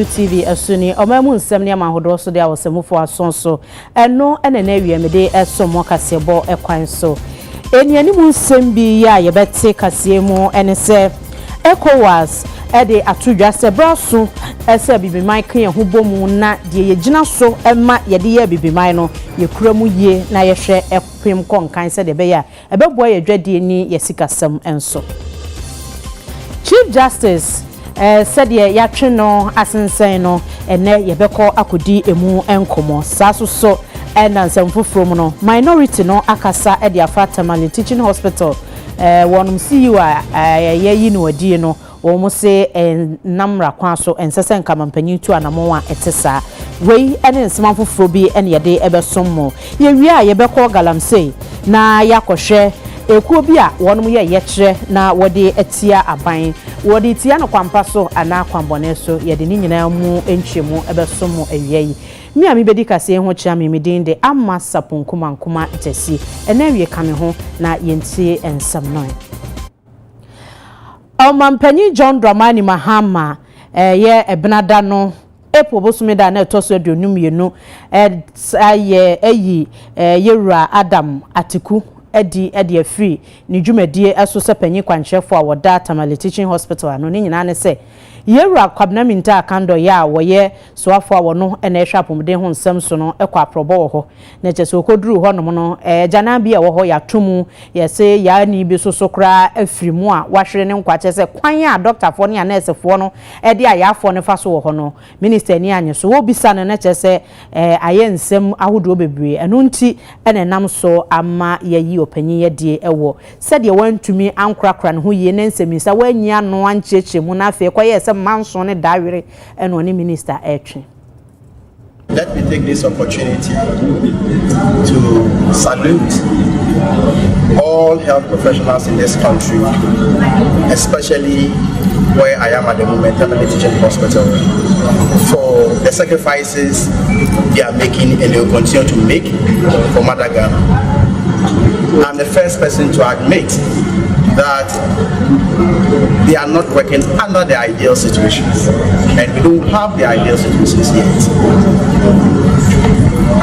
UTV asuni omamu nsem ne amahodo so de awosemufo asonso eno ene na wiemede esomo kasebo ekwan so eniani mu nsem bi ya yebete kasemu ene se ECOWAS ede atudwa se braso ese bibiman kan ye hubomu na de yegina so ema yede ye bibiman no ye kuramu ye na ye hwe epem konkan se de be ya ebebo ye dwade ni ye sikasem enso Chief Justice said ya twe no asensen no ene yebekọ akodi emu enkomo saso so na nsemfoforo mu no minority no akasa e de afa Parliamentary teaching hospital wonum CEO yeyi no wadie no wo mo se namra kwa so ensesen kamampanyi tu anamo a etesa wei ene nsemfoforo bi ene yede ebesom mo ye wi a yebekọ galamsey na yakohwe ekuo bi a wonum ye yekire na wode etia aban wode tia no kwampa so ana kwambone so yede ni nyina mu entwemu ebesom awiei mi ami bedi kase ho kira mi medinde amma saponkuma nkuma tesi ena wie kame ho na yentie ensam no Omampanyi John Dramani Mahama ye ebenada no epo bosumida na etoso aduonum yenu yewura Adam Atiku edi free ni dwumadie eso se panyi kwanchefo a woda Tamale Teaching Hospital ano ni nyina ne se yewura kwabna minta akando ya woye soafo a wono ena ehwa pomde ho nsem so no ekwa aprobo wo ho na chese okoduru ho no no jana bia wo ho ya tomu ye se ya ni bi so kra afrimu a wahwere ne nkwa chese kwan ya doctor fo ne nurse fo no edi aya fo ne fa so wo ho no minister ni anye so wo bisa ne na chese aye nsem ahodo bebre eno nti ena nam so ama yayi opanyi ye die ewo se de wantumi ankrakra ne ho ye ne nsemisa wanyia no ancheche mu na afi kwaye Manson Dawire and one minister etchi. Let me take this opportunity to salute all health professionals in this country, especially where I am at the moment, Parliamentary Teaching Hospital, for the sacrifices they are making and they will continue to make for Mother Ghana. I'm the first person to admit that they are not working under the ideal situations, and we don't have the ideal situations yet.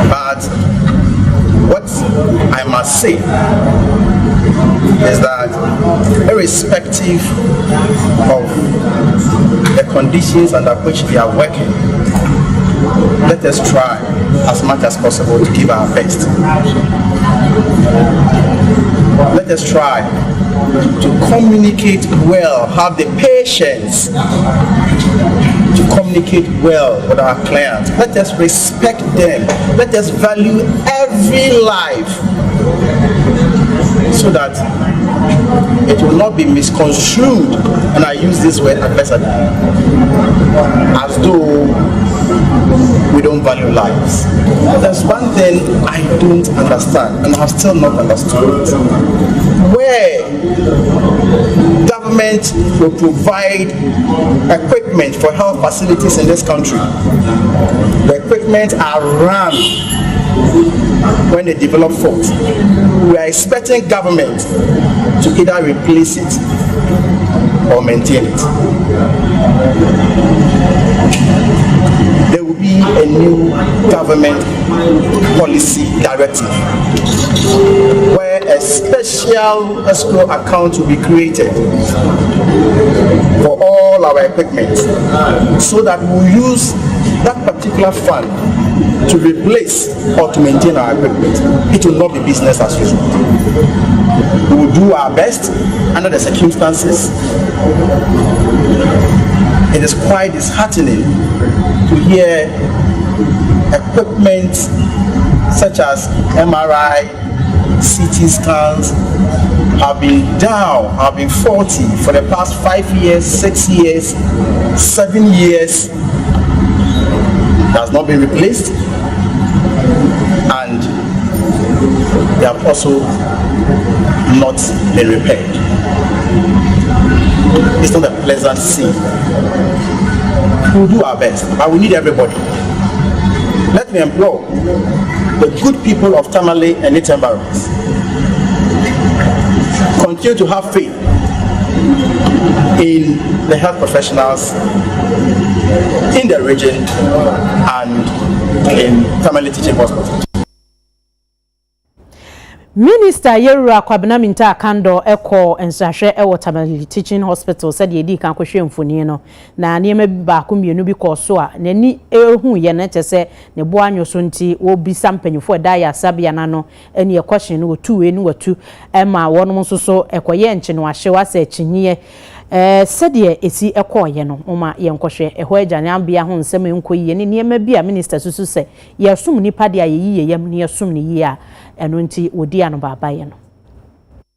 But what I must say is that irrespective of the conditions under which they are working, let us try as much as possible to give our best. Let us try to communicate well, have the patience to communicate well with our clients. Let us respect them. Let us value every life so that it will not be misconstrued, and I use this word adversely, as though we don't value lives. There's one thing I don't understand, and I have still not understood. Where government will provide equipment for health facilities in this country, the equipment are run when they develop faults. We are expecting government to either replace it or maintain it. There will be a new government policy directive where a special escrow account will be created for all our equipment, so that we'll use that particular fund to replace or to maintain our equipment. It will not be business as usual. We will do our best under the circumstances. It is quite disheartening to hear equipment such as MRI, CT scans have been down, have been faulty for the past 5 years, 6 years, 7 years. It has not been replaced, and they have also not been repaired. It's not a pleasant scene. We'll do our best, but we need everybody. Let me implore the good people of Tamale and its environs, continue to have faith in the health professionals in the region and in family teaching hospitals. Minister Yerura Kwabena Minta Kando Eko ensahwe ewo Tamale Teaching Hospital said yedi kan kwhwe mfoni no na niema ba ko mienu bi ko so a nani ehu ye na tese ne bo anyoso nti wo bi sampanyufo da ya sabia na no ene question no tu enu watu ema wonom nso so ekoye nche no ahye wasa ekyinye sede esi ekoye no oma ye nkohwe eho agane ambia ho nsem enkoyi ne niema bi a minister susu se ye sum nipa de ayeyi yem ne sum ne yi a eno nti odi ano baba ye no.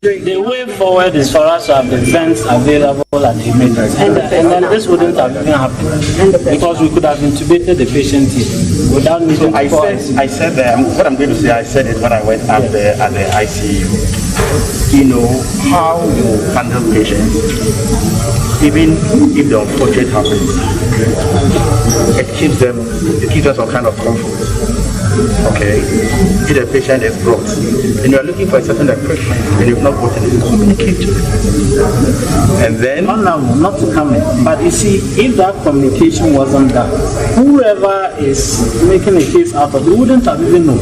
The way forward is for us to have the vents available at the emergency, and then this wouldn't have even happened because we could have intubated the patient here without needing. So I said what I'm going to say. I said it when I went up there at the ICU. You know how you handle patients, even if the unfortunate happens. It gives us some kind of comfort. Okay, if the patient is brought and you are looking for a certain equipment and you've not gotten it, communicate to them. And then not to come in. But you see, if that communication wasn't done, whoever is making a case out of it wouldn't have even known.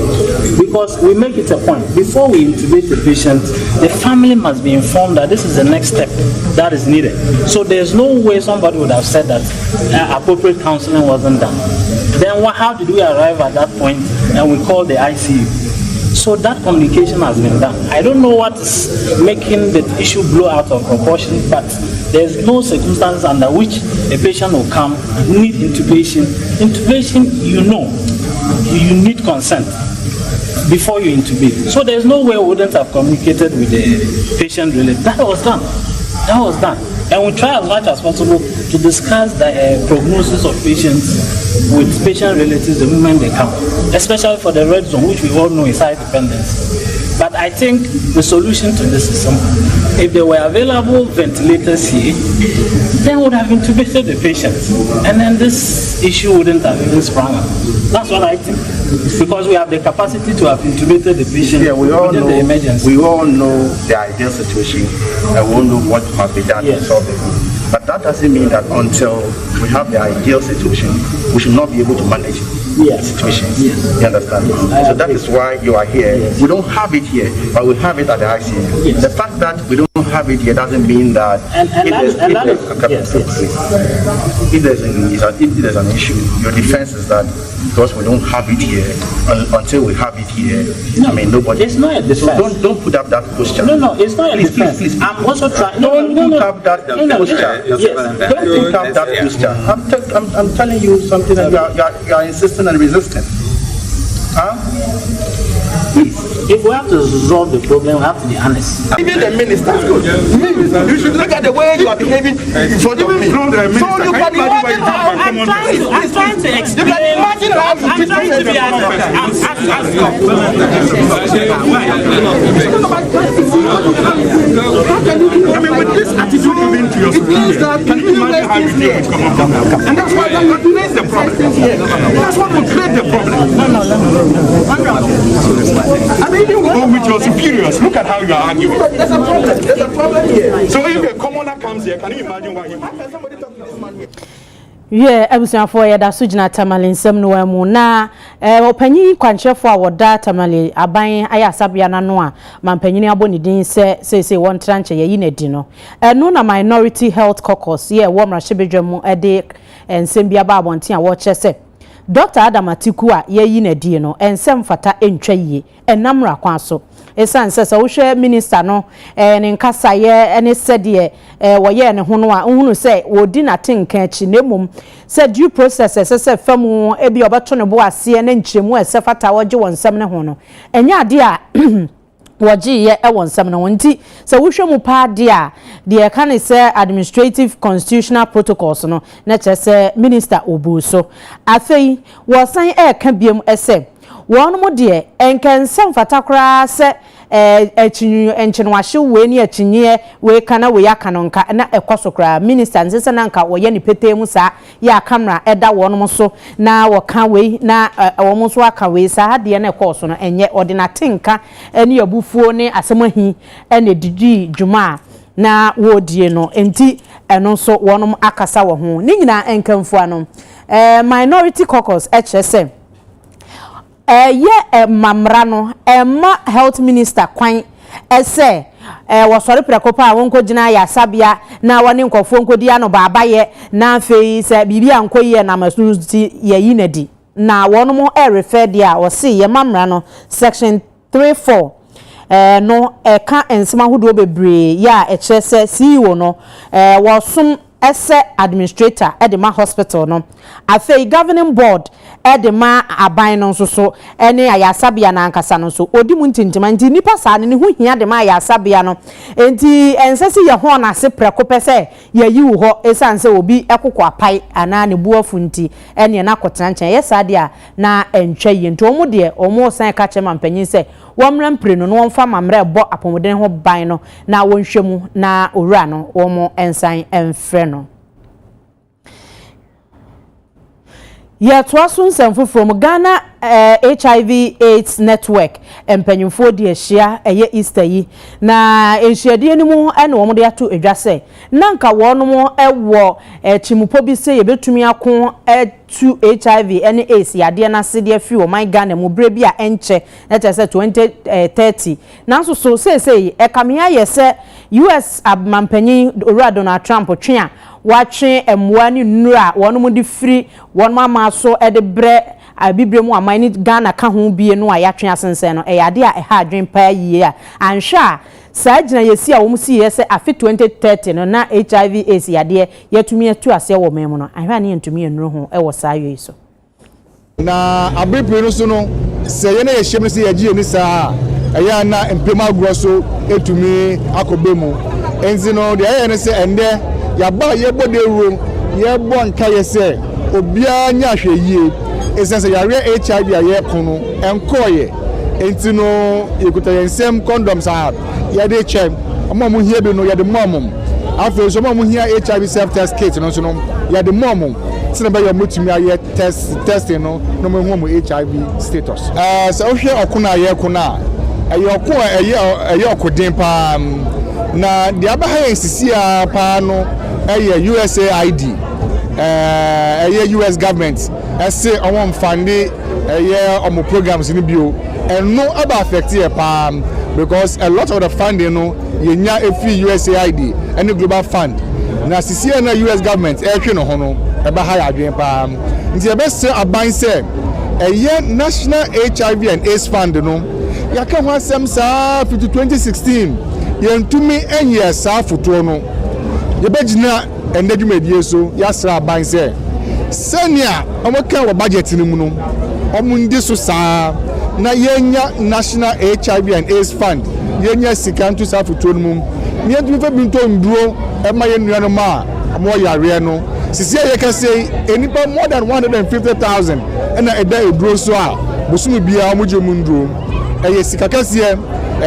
Because we make it a point. Before we intubate the patient, the family must be informed that this is the next step that is needed. So there's no way somebody would have said that appropriate counseling wasn't done. Then how did we arrive at that point and we call the ICU? So that communication has been done. I don't know what is making the issue blow out of proportion, but there's no circumstances under which a patient will come, need intubation. Intubation, you need consent before you intubate. So there's no way we wouldn't have communicated with the patient really. That was done. And we try as much as possible to discuss the prognosis of patients with patient relatives the moment they come, especially for the red zone, which we all know is high dependence. But I think the solution to this is simple. If there were available ventilators here, then we would have intubated the patients, and then this issue wouldn't have even sprung up. That's what I think. Because we have the capacity to have intubated the patient within the emergency. We all know the ideal situation, and we all know what must be done to solve it. But that doesn't mean that until we have the ideal situation, we should not be able to manage the situation. You understand? So that is why you are here. We don't have it here, but we have it at the ICU. The fact that we don't have it here doesn't mean that if there's an issue, your defense is that because we don't have it here, until we have it here, nobody. It's not a defense. So don't put up that question. No, it's not a defense. Please. I'm also trying. Don't put up that question. Don't put up that question. I'm telling you something that you are insisting and resisting. If we have to resolve the problem, we have to be honest. Even the minister, you should look at the way you are behaving in front of me. So you can imagine how I'm trying to explain. You can imagine how I'm trying to be honest. With this attitude you bring to your superior, can you imagine how you deal with common? And that's why that creates the problem. That's what will create the problem. Even with your superiors, look at how you are arguing. There's a problem. There's a problem here. So if a commoner comes here, can you imagine why somebody talking to this man here? Yeah, ebusuafo ya da sujina Tamale nsem no amu na opanyin kwanchefo a woda Tamale aban aya asabia na no a mampanyin aboni din se won tranche ye yinadi no no na minority health caucus ye wo mrahebedwam ede nsem bia ba abonten a wo chese Dr. Adam Atiku a ye yinadi no ensem fata entwa yie enamra kwan so esan se wo hwe minister no ne nkasa ye ene sede wo ye ne ho no a nhunu se wo di na tenka achi nemum se due process se famu e bi obeto ne bo ase ne nkyeremu ese fata woje wonsam ne ho no enya ade a woji ye wonsam ne wonti se wo hwe mu pa de a de kan se administrative constitutional protocols no na chese minister obuso afei wo san ka biem ese wonu mo de enkensem fatakra se enchinwahye we ni achinye we kana we yakanonka na ekosokra minister nsese na nka wo ye ni petemu sa ya camera eda wonu mo so na wo kan we na wo mo so aka we sa hade na ekoso no enye ordinate nka eni abufuo ne asemahi ene didi dwuma na wodie no enti eno so wonom akasa wo ho ni nyina enkamfu ano minority caucus HSM ye mamra no ma health minister kwan ese wasori prekopa wonko gina ya sabia na woni nkofo nkodi ano baabaye na afei se bibia nkoye na masuti ye yinadi na wonom refer dia wo se ye mamra no section 34 no ka ensema hodo bebre ya echese CEO no wasum ese administrator edema hospital no afei governing board edema aban no so ene ayasabia na ankasa no so odi mu ntintima nti nipa sa ne hu hia de ma ayasabia no enti ensese ye ho na se preko pese ye yi wo ho esanse obi ekokọ apai ana ne buafu nti ene na kotena nchen ye sade a na entwa yi nti omo de omo san ka chema mpanyin se womra mpre no wonfa mamre bo apomoden ho ban no na wonhwemu na owura no omo ensan emfre no Yatwasun semfu from Ghana HIV AIDS network empanyimfo de ahia eye Easter yi na ehyiade ni mu ene wo de ato edwase nanka wonom ewo chimupo bi se yebetumi akon to HIV ene AIDS yade na sede afi o my Ghana mu bre bi a enche na tese 2030 nanso so sei ekamia yese US abampanyin Donald Trump twa watwe emwa ni nura wonom de free wonom amaso ede bre abibremu amani Ghana ka ho bie no ayatwe asensen no eyade a eha adwen pa yie a anhwa saa gina yesi a wo si yese afi 2030 no na HIV AIDS yade yatumi atu ase wo mem no ahwa ne yantumi enuru ho e wo saa yoi so na abrepre no so no se ye na ye hyem se ye gie ni saa eya na empema grosso etumi akobemu enzi no de ye ne se ende yaba ye bode ro ye bo nka ye se obia nya hwe yie esense yare HIV aye kono enkoye enti no yekuta yensem condoms a ye de chem omo hie bi no ye de momum afi so omo hie HIV self test kit no so no ye de momum sina ba ye mutumi aye testing no no mo hu mo HIV status so hwe okuna ye kuna aye okun aye okudin pa na de abaha ensisi a pa no aye USAID US government say on funding on programs in the bio and no about affect here because a lot of the funding no yenya efi USAID and the global fund na sisi na US government no hono eba high adwen pa nti e be say aban say national HIV and AIDS fund no yaka ho asem saa 2016 yentumi enye saa foto no ye begina endedwumedie so yasra aban say senia omoka wa budget ni mu no omundi so saa na yenya national HIV and AIDS fund yenya sika ntu saa foto no mu ni edumi fa binto nduro e ma ye nua no ma mo yare no sisi ye ka say enipa more than 150,000 na eda eduro so a bosumi bia omoje mu nduro eye sika kase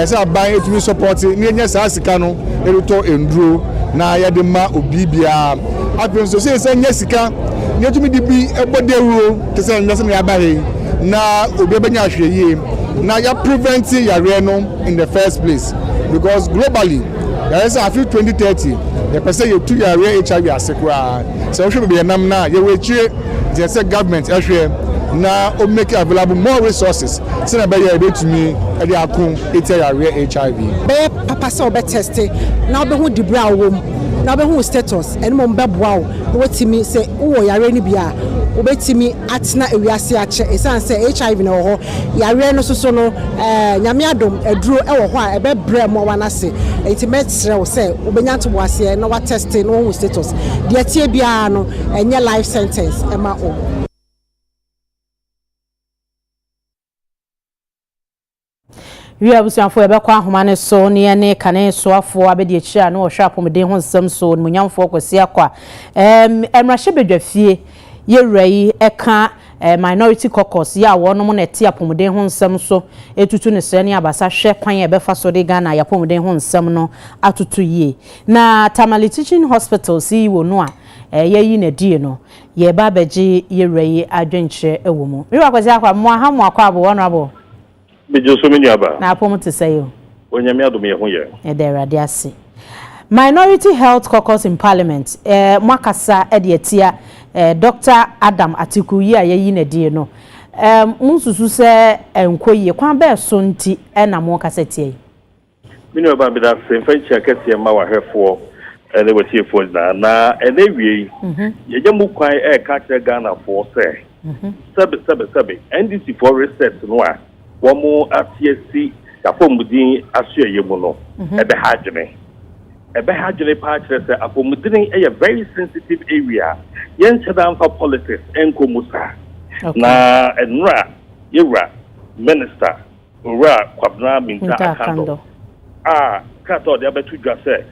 esa aban etumi support ni yenya saa sika no eruto enduro na yade ma obibia afenso so say nya sika nyetumi dibi ebode ewuro tese nyase na yabare na obiebenya ahweye na ya prevent yare no in the first place because globally there is after 2030 the person you to yare HIV asekwa so we be nam na ye we chire the say government ahwe na o make available more resources so na be ye betumi e dey akun yare HIV be papa so be test na be hu dibra wom na be hu status ene mo mbeboa wo wetimi se wo yare ni bia obetimi atena ewiase ache esan se HIV na ho yare no soso no nyame adom aduro e wo ho a ebe bre mo wanase enti metre wo se obenya to boase na wa test no hu status de tie bia no enye life sentence e ma o wi abusuafo ebe kwa ahoma so ne ne kane so afo abedi akira na wo hwa apomden ho nsem so munyamfo kwasi akwa emrahye bedwafie yerai eka minority caucus ya wonom na ti apomden ho nsem so etutu ne sere ne abasa hwe kwan ebefa so de Ghana ya apomden ho nsem no atutu yie na Tamale Teaching Hospital si wo no a yeyi na die no ye ba beji yerai adwenche ewo mu wi akwasi akwa mo ha mo akwa abo honorable Bijo so many aba. Na apom te say o. Onyame adom ye ho ye. E dey rade ase. Minority Health Caucus in Parliament mwakasa edietia Dr. Adam Atiku yi ayeyi na die no munsusu se enkoye kwan be so nti na mwakasa tie mini oba bi da se fanchi akese ma wa hwefo ene wetie fo na ene wie ye mu kwan ka kire Ghana for se sebe NDC for research no a wo mu asiesi afomudin asuye mu no ebe hajene pa kire se afomudin a very sensitive area yen chedan for politics enkomusa na enra yura minister ora kwabna minta akando kato de abetu dwa se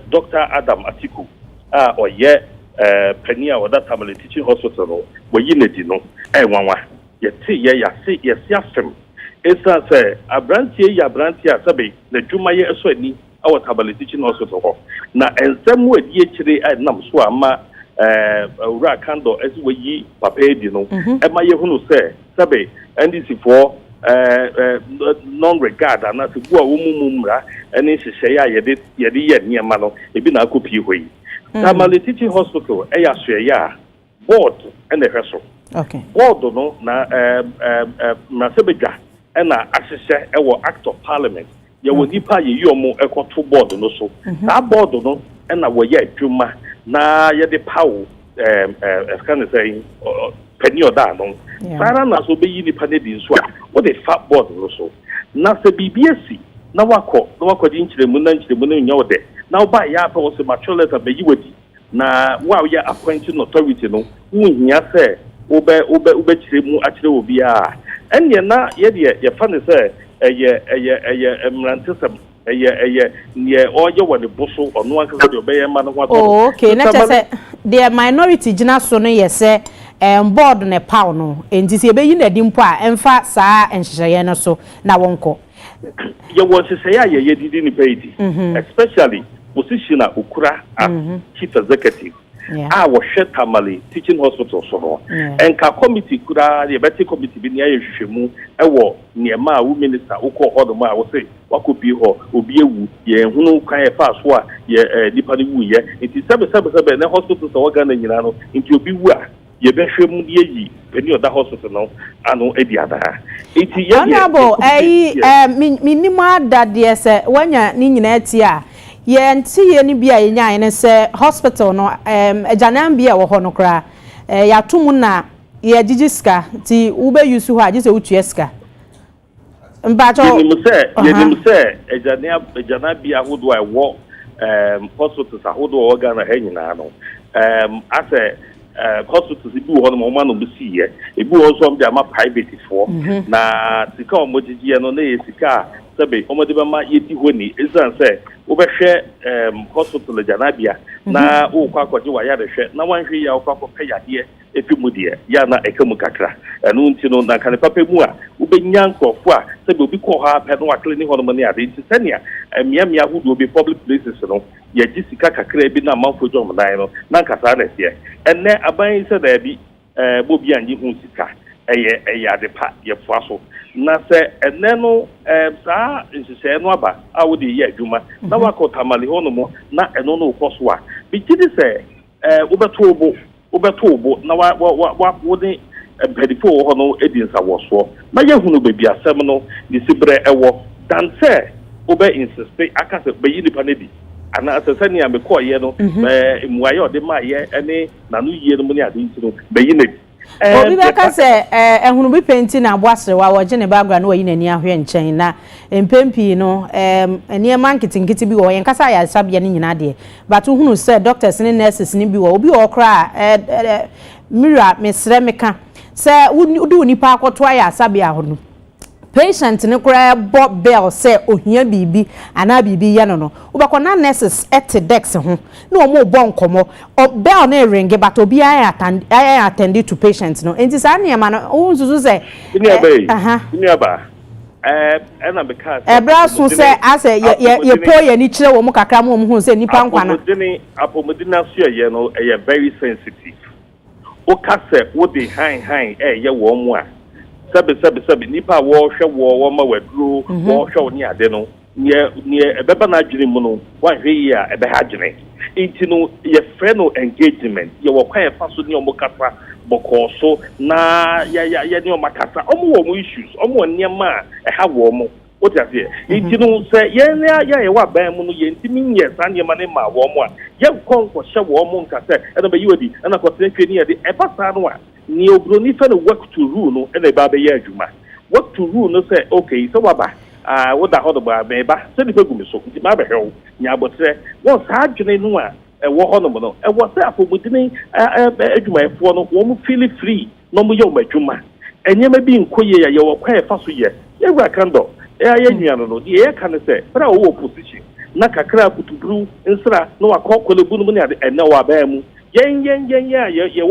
Dr. Adam Atiku oye penia o that family teaching hospital no we yinedi no wanwa yeti ye asem esa se abrantie ya abrantie asabe na dwuma ye eso ani awo tabale teaching hospital ho na ensem we die kire nam so ama ura kando esi we yi papa edi no e ma ye hunu se sabe NDC for non regard and not go mumra and it's say yedi near malo ebi na kopi hoyi tamale teaching hospital ya board and the vessel okay board no na sebeja na asese ewo act of parliament ye wo nipa ye yomo ekoto board no so that board no na wo ye adwuma na ye de pawo can say penny or that no Sara na so be yi nipa ne di nso a what the fat board no so na se BBS na wako di nchiremu na nya wo de na wo ba ya pa wo se mature letter be yi wadi na wa ya appointing authority no wo hia se wo be chiremu a chire wo bia enye na ye de ye fa ne se eye emrantisem eye ne oye wo ne boso ono aka de obeye ma no wato oh okay na say the minority gina so no ye se board ne power no enti se be yi na di mpo a emfa saa enhyehyeye no so na wonko ye won se say ye didi ni payidi especially position okura as chief executive wo hwe tamale teaching hospital so no enka committee kura ye beti committee bi ni ayehwehwemu ewo niema a wo minister ukọ hodoma a wo say wakopi ho obi ewu ye hunu kwan e fa so a ye nipa ni wu ye enti sebe na hospital so waga na nyina no enti obi wu a ye be hwemu ye yi peni oda hospital no ano edi ada enti ye honorable minima dadie se wanya ni nyina ati a ye nti ye ni bia ye nyan ne se hospital no ejanan bia wo ho no kra ya tum na ye gigiska ti ube yusu ho agise utueska mbacho ye ni se ejanan bia hodo a wo hospitals ahodo wo ga na ha nyina no ase hospitals bi wo no ma no bisi ye ebi wo so am dia ma private for na sika o mogigi no na ye sika sabe o mode ba ma yeti honi ezan se wo be hwe hospital janabia na wo kwa kwaje wa ya de hwe na wanhwe ya wo kwa kwa yade efi mu de ya na ekamu kakra enu nti no na kan papa mu a wo be nyankofo a sabe obi ko ha pe no wa clinic ho no mo ne ade nti sania mia hudu obi public places no ya jisika kakra bi na manfo jom dan no na nkasa na se enne aban se da bi bobi anji hu sika eye ade pa ye foaso na se enne no saa nsese no aba a wo de ye adwuma na wakota mali ho no mo na eno no koso a bi gidi se ubeto obo na wo de pedifo ho no edinsa woso na ye hunu bebi asem no ni sibre ewo dan se ube insist aka se be yi nipa ne bi ana asesani amekoye no muaye ode ma ye ene na no yie no mo ni ade ntino be yi ne obi beka se ehunu bi penti na aboasre wa wo gene background wo yi nani ahwe nchen na empempi no ene ma nkitinkiti bi wo yen kasa ya sabia ni nyina de but hunu se doctors ni nurses ni bi wo obi wo kra mira mesre meka se udu nipa akoto ya sabia hono patient ne kura bob bell say ohia bibi ana bibi ya no ubakona nurses at dex ho na omo bo nkomo bell na ringe but obi I attend to patients no enti sa na ma no unzuzu say ni aba ena because ebra so say ase ye po ye ni kire wo mu kakra mu hu say nipa nkwa no apomodina so ye no very sensitive o ka se wo dey high ye wo mu a sabe nipa wo hwe wo ma waduro wo hwe oni ade no near a beba na dream mono, one here a behadjene. Intino, your friend engagement, you were quite fast with your mocasa, bocoso, na ya macasa, almost issues, almost near ma, a have warm. What I say? Intino say, what bamunu, yentimin, yes, and your money, ma, warm one. Young call for show warm cassette, and obey you, and I was thinking near the Epasan. Neo Bronifer work to rule and a baby yajuma. Work to rule no say, okay, so what the hot about Beba, send the people so the Mabel Hill, Yabot say, what's hard to know a war honorable, and what's that for within a for woman feel free, no more young Juma. And you may be in Koya, you are quite fast yet. You are candle, the air can say, but our opposition. Naka crab to brew, and sir, no, a cock with a boom and no abamu. Yeah,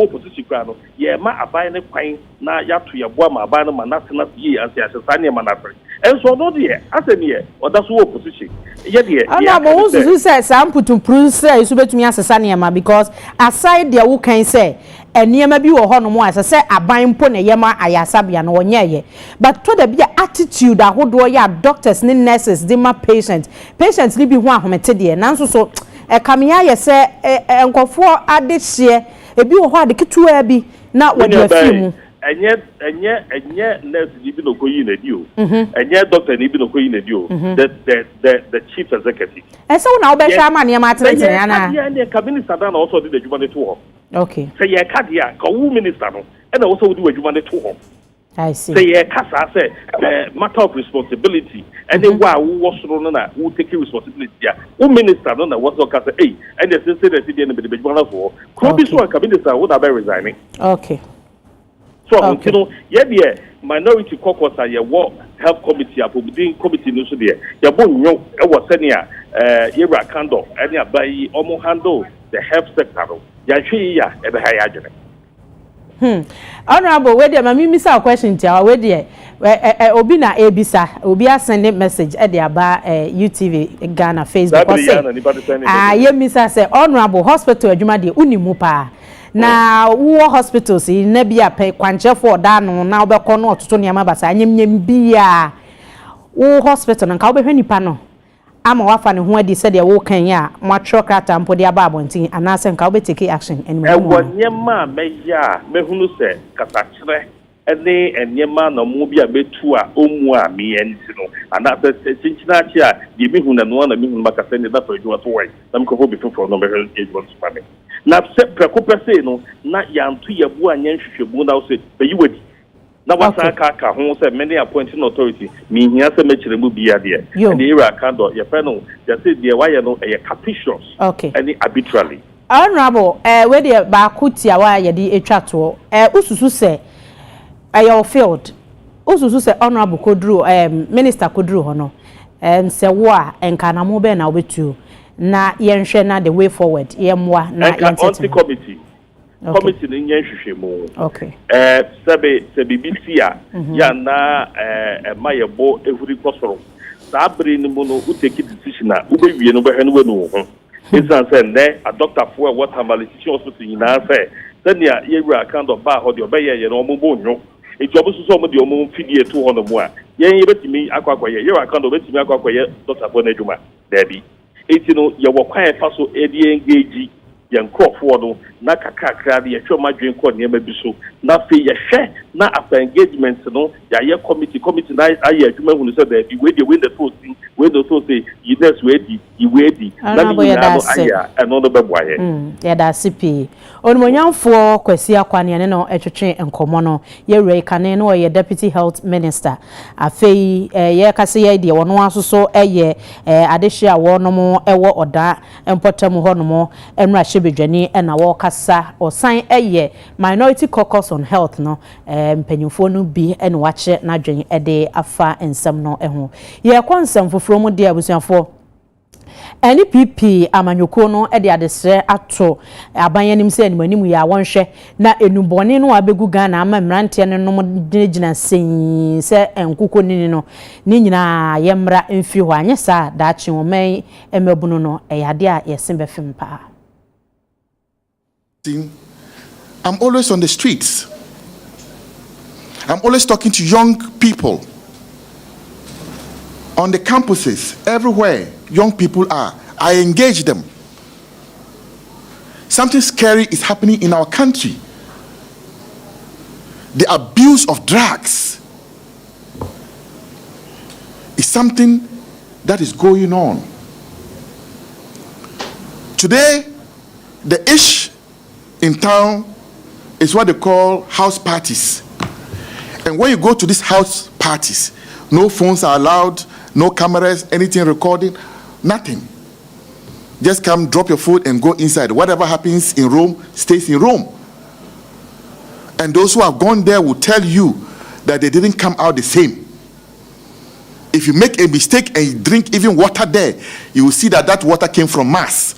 opposition crowd. Yeah, ma abide a pine, na yap to your boy, my banner, my national year, as the Sanya Manafre. And so, no, dear, as a year, or that's opposition. Yeah, dear. I'm also who says some put to prove, say, so bet me as a Sanyama, because aside the who can say, and near maybe or honor as I say, a buying pony yama, ayasabian or nye. But to the be attitude that who do ya doctors, nurses, dimmer patients, live one home at Teddy, and also so. Kamia ye say enkofo ade hye ebi wo ho ade ketua bi na wode afimu enye nurse ni bi no koyi na dio enye doctor ni bi no koyi na dio the chief executive ese wo na wo be hwa ma ne ma tere ana ya ne cabinet sada na also de adwuma ne to ho okay say ye card ya ka wu minister no e na also de adwuma ne to ho I see. Say ye kasa say matter of responsibility and then why who was no who take responsibility ya who minister no na was kasa eh and the say that the be the adwuma for could so cabinet would have resigning okay. So, you know, yeah, minority caucus are your work health committee, within committee, no, so there. Your boy, I was sending a candle, and ya by almost handle the health sector. Ya, at the high agent. Honorable, where there, my miss our question to our way there. Obina Ebisa, Obia send a message at the Aba UTV Ghana Facebook. Yeah, miss I say, Honorable Hospital, Jumadi Unimupa. Na wo hospitals na bia pe kwanche for da no na obekọ no ototo ne amabasa anyemnyem bia wo hospital na ka obehwe nipa no ama wafa ne ho adi se de wo kan ya matro krata mpo de aba abontin anase nka obetake action anyway wo nyema meya mehunu se kasakire ene enyema na mu bia betu a omu a me enti no anase chinchina chi a de mehu na no na mehu makase ne da fa adwuma to wai na mkofo bi foforo no behwe adwuma to fa me na se prekopese no na yantu yabu anya hwehwebu na wo se bayi wadi na wasa ka ho se many appointing authority mi hia se mechiremu bia de and era candle your friend no just say the why no e capricious okay any arbitrarily honorable we dey ba kutia wa ye di etwato ususu se your field ususu se honorable kodru minister kodru ho no se wo a enka na mo be na obetu na yenhwe na the way forward yemwa na yentete committee ni yenhwehwe mu okay sebe bibisia ya na mayebo ehuri kosoro sabre ni mu no uteki decision na ubewie no behwe no wenu ho insan say ne a doctor for what malicious hospital ina say ya yewura kind of ba ho de obeye ye no mo bonyo ejobo so mo de mo fidie to ho no mu a yen yebetimi akwakoye yewura kind of betimi akwakoye doctor for na adwuma dabi eti no ye wo kwan fa so e de engage ye nkrofo no na kakakra de ye hwe madwen ko ne ma bi so na fe ye hwe na after engagement no ya ye committee na aye adwuma hunu so da bi we dey win the post we do so say you next we di na ni na no aya eno no be boaye ya da CP onmonyamfo kwasi akwane ne no etwetwe enkomo no ye rei kane no ye deputy health minister afei ye kase ye de wono asoso eye adehia wono mo ewo oda empotam hono enra shebedwani na wo kasa osan eye minority caucus on health no mpanyimfo no bi ene wache na dwen ede afa ensem no eho ye kwansam foforo mu de abusuafo NPP amanyoko no e de adesre ato abanyanim se animanimu ya wonhwe na enubone no abegu Ghana ama mrante ne no gina sen se enkuko nini no ni nyina yemra mfi ho anye sa daachi wo men emebunu no e yade a yesembe fimpa. I'm always on the streets. I'm always talking to young people on the campuses, everywhere young people are. I engage them. Something scary is happening in our country. The abuse of drugs is something that is going on. Today, the ish in town is what they call house parties. And when you go to these house parties, no phones are allowed, no cameras, anything recording, nothing. Just come, drop your food, and go inside. Whatever happens in Rome stays in Rome. And those who have gone there will tell you that they didn't come out the same. If you make a mistake and you drink even water there, you will see that that water came from Mars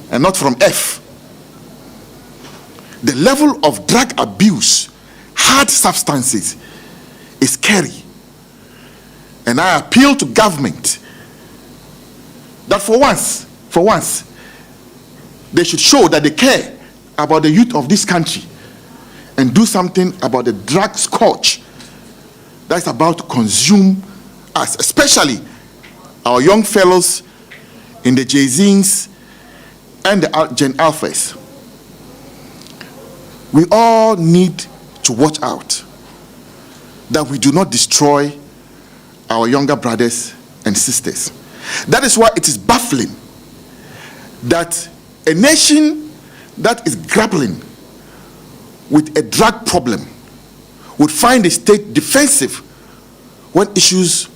and not from F. The level of drug abuse, hard substances, is scary. And I appeal to government that for once, they should show that they care about the youth of this country and do something about the drug scourge that's about to consume us, especially our young fellows in the Jay-Z's and the Gen Alphas. We all need to watch out that we do not destroy our younger brothers and sisters. That is why it is baffling that a nation that is grappling with a drug problem would find the state defensive when issues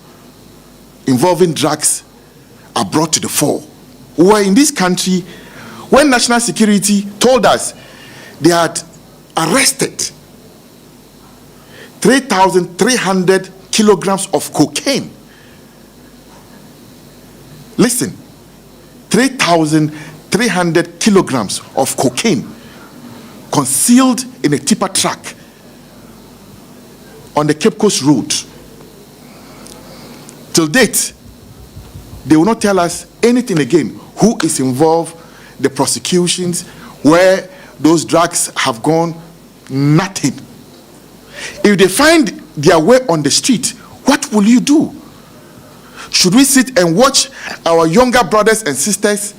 involving drugs are brought to the fore. We were in this country when national security told us they had arrested 3,300 kilograms of cocaine. Listen, 3,300 kilograms of cocaine concealed in a tipper truck on the Cape Coast Road. Till date, they will not tell us anything again. Who is involved, the prosecutions, where those drugs have gone, nothing. If they find their way on the street, what will you do? Should we sit and watch our younger brothers and sisters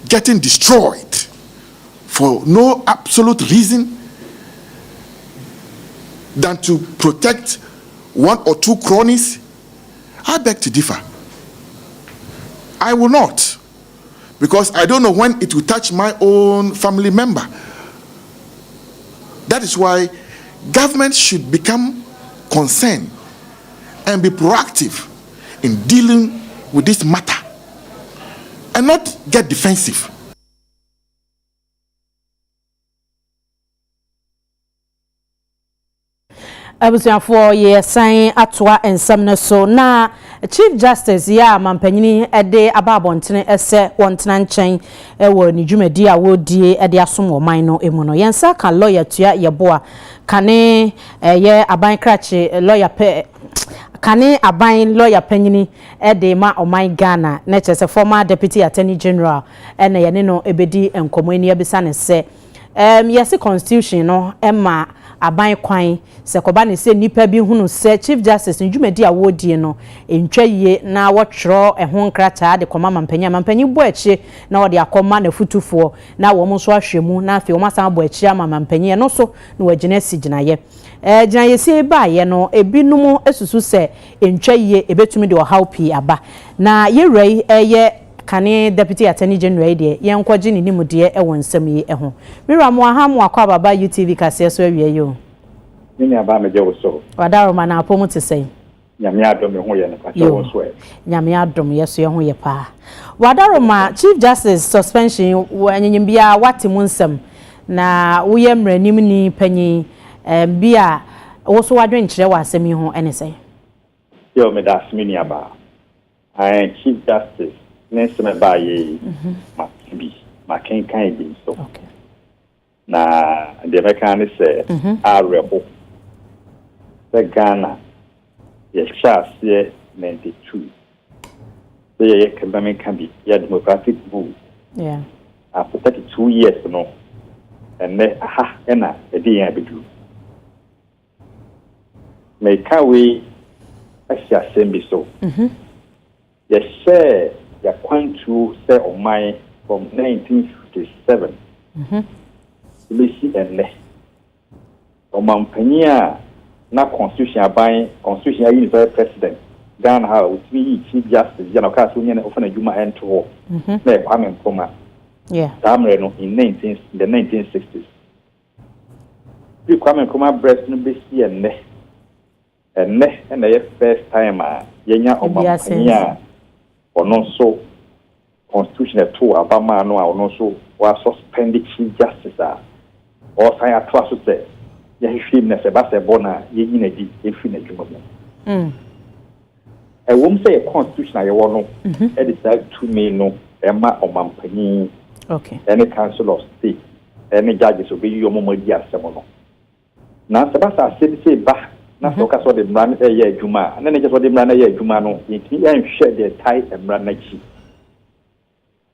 getting destroyed for no absolute reason than to protect one or two cronies? I beg to differ. I will not, because I don't know when it will touch my own family member. That is why government should become concerned and be proactive in dealing with this matter and not get defensive. Abusuafo ye san atoa ensam so na Chief Justice ya mampanyini ede ababontene ese wontena nchen ewo ni dwumadi a wodie ede asom wo man no emu no yensa kan lawyer tua yeboa kane ye aban krache lawyer pe kane aban lawyer panyini ede ma oman Ghana na chese former deputy attorney general ene ye ne no ebedi enkomo eni abisa ne se yesi constitution no ema aban kwan se koba ne se nipa bi hunu se Chief Justice ndwumadi a wodie no entwaye na wotwro ehon krata de koma mampanyi bo echi na wode akoma na futufo na wo mo so ahwemu na afi wo masan bo echi ama mampanyi no so na wagina siginaye ginaye se ba ye no ebinum esusu se entwaye ebetumi de ohawpi aba na yerei eye kane deputy attorney general de yenkwaji ni nimu de ewon nsam yi eho miramu ahamu akwa baba UTV kase so awie yo ni aba meje wo so wadaro mana apomu te sei nyame adom ho ye ne kwacha wo so nyame adom yeso ye ho ye pa wadaro ma Chief Justice suspension wanyanyim bia watimu nsam na woye mranim ni panyi bia wo so wadwen kire wa asemi ho ene sei yo me das mini aba Chief Justice neseme ba ye ma kan bi so na de mekane se arebo the Ghana ye chase 92 the economic can be ya democratic rule after 32 years no and ena e dey ya bedu me ka we ɛhyɛ asɛm bi so yɛhyɛ yɛkwantuo sɛ ɔman from 1957 bɛsi ɛnnɛ ɔmampanyin a na constitution ayi ne president Ghana ha otimi yi chief justice jana ka so nyene ofana adwuma ento ho na e Kwame Nkrumah tamre no in the 1960s bi Kwame Nkrumah breast no be si enne na ye first time a yenya omampanyin a ono so constitution eto abama no a ono so wa suspend chief justice a o san atwa so se ye hwim na se ba se bona ye nyina di e fi na adwuma mo a woman say a constitution I want no decide to me no Emma or Mampany any council of state any judges will be your mama dear semono. Now Sabasa said say back now so cast what the brand a year Juma and then just what the brand a year Jumano and share their tie and brand like she.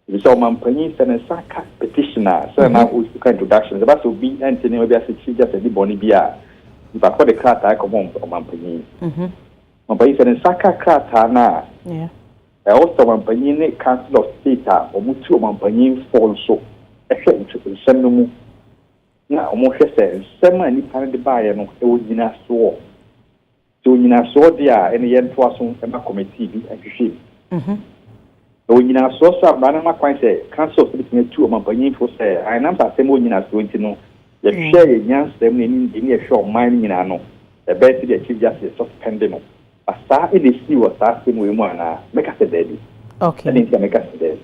We saw Mampany send a Saka petitioner so now we can introduction the bus will be Anthony will be as she just a Bonibia if I call the class I come home or Mampany. Mampany said in Saka Kratana. I also Mampany ne council of state or Mutu Mampany fall so a send now almost says some any kind of buyer no it was in a store. So in a store there any end to us on a committee and ship. So in a source of Banama quite say council of state two Mampany for say I am the same in us going to know the share young them in a short mining in ano the best the chief justice suspended. Asa ini si wasa semu emu ana make us daddy. Okay. I think make us daddy.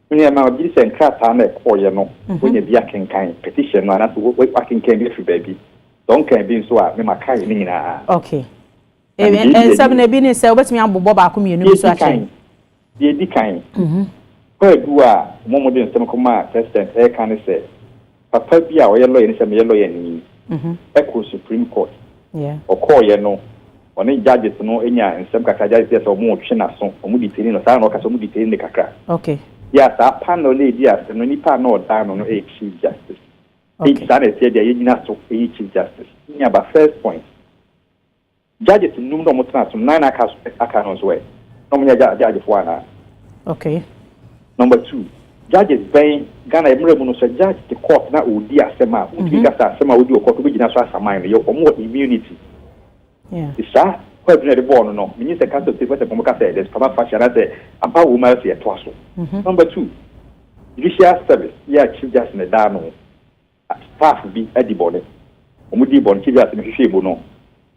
When you now this and cat and or you know when you be a kind petition and that's what working can be baby. Don't can be so me makai ni na. Okay. And some na be ni say obetimi abobo ba ko mienu so achen. Ye di kan. Ko do a momo de nsem ko ma president e kan say papa bi a o ye lawyer ni say me lawyer ni. E Supreme Court. Yeah. O ko ye no oni judges no enya nsem kakra judges so mo twe na so mo detaining no sa na o ka so mo detaining ne kakra. Okay. Yeah, sa panel le dia no nipa na o da no e chief justice. Okay. It that say dia yina so e chief justice. Nya ba first point. Judges num no mo tena so nine aka no so e. No mo nya judge for na. Okay. Number 2. Judges ben Ghana emre mu no so judge the court na odi asema, odi gasa asema odi o court bi gina so asaman no yo omo immunity. Yeah. Isa kwa bina de born no minister council say what the say there's papa fashion say about woman say to aso. Number 2, judicial service yeah chief justice na da no staff bi adibone omudi bon chief justice hwehwe bo no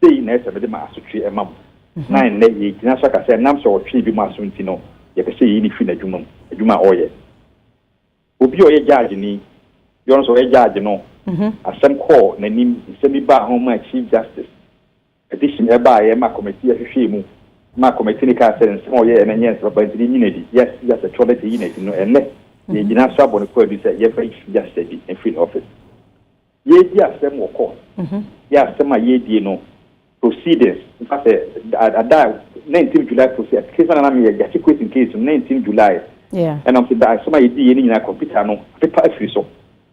say na ese be ma asotwe emam nine na ye gina so ka say nam so otwe bi ma so nti no ye ka say yi ni fi na adwuma oye obi oye judge ni yon so ye judge no asem call na nim semi ba ho ma chief justice petition eba ye ma committee ahwehwe mu ma committee ni ka say nsem oye na nyens ba ntini nyinadi yes a toilet nyinadi no enne ye gina so abone ko bi say ye fa justice di in free office ye di asem wo court ye asem a ye di no proceedings in fact ada 19 July procedure case na me ye gati question case 19 July and I'm saying that some ye di ye ni na computer no paper free so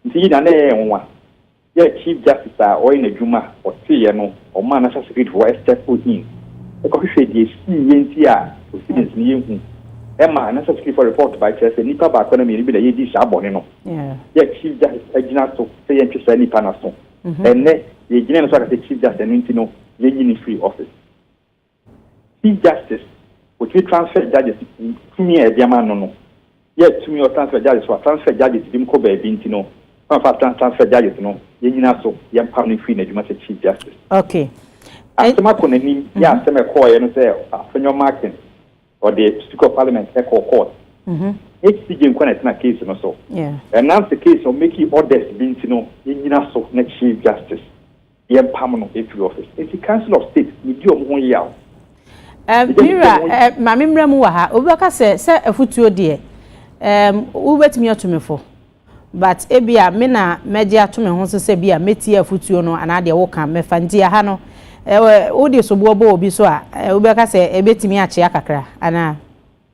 nti na na nwa ye chief justice a o in adwuma o tie no o man na secretary for step in e ko hwe di si ye nti a proceedings ni hu e ma na secretary for report by chair say nipa ba ko na me bi da ye di sha bone no ye chief justice agina so say ye ntwe sa nipa na so enne ye gina no so ka chief justice nti no ye ni free office chief justice which we transfer judges to me e dia man no ye to me or transfer judges for transfer judges dim ko ba bi nti no transfer judges no ye nyina so ye pam free na dwuma say chief justice. Okay. Asema ko nani ya asema ko ye no say afenyo marking or the speaker of parliament echo court. HCJ nkwana na case no so. Yeah. And now the case of making orders bi nti no ye nyina so na chief justice ye pam no free office. It's the council of state we do omo yaw. Mira mami mremu wa ha obaka se afutuo de ubetimi atumefo but ebia me na meje atome ho se bia meti afutuo no ana de wo kan mefa ntia ha no wo de sobo obo obi so a ubeka se ebetimi ache akakra ana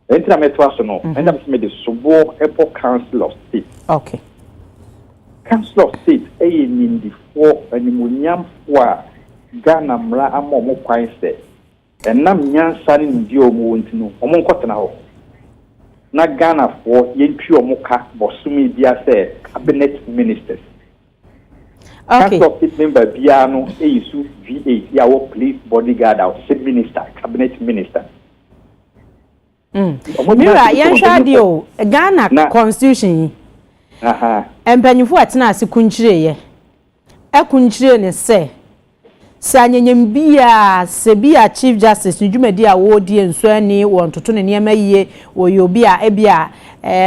entra meto aso no enda me de sobo epo council of state. Okay. Council of state ni ndifo animunyam wa Ghana mra amomo kwan se ɛnam nyansa ne ndi omo ntino omo nkɔtena hɔ na Ghana for yentwi omo ka bosumi bia sɛ cabinet ministers. Okay. Council of State member bia no eyisu V8 ya wo police bodyguard or state minister cabinet minister. Mira yanhwade o Ghana constitution. Empanyifo atena ase kunchire ye. Ekunchire ne se sanyanyem bia se bia chief justice njumadi a wo die nso ani won toto ne niam aye wo yobi a ebia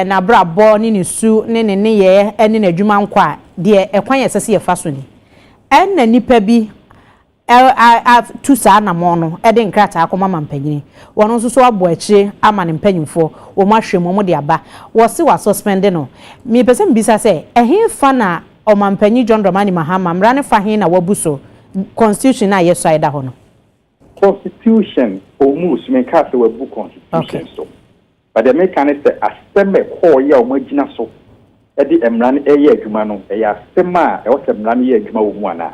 na brabo ne su ne ye ene na adwuma nkwa de ekwan yesese ye faso ni enna nipa bi tu saa na mo no ede nkrata akoma mampanyini wono nso so abo akire ama ne mpanyimfo wo mahwem mo de aba wo se wa suspend no mi pese mbisa se ehin fa na o mampanyi John Dramani Mahama mra ne fa hin na wabuso constitution na yeso aida ho no constitution almost me ka se wabu constitution so but the mechanism aseme call ya o magina so e di emra ne eye adwuma no e ya asema e wo se emra ne ye adwuma wo mu ana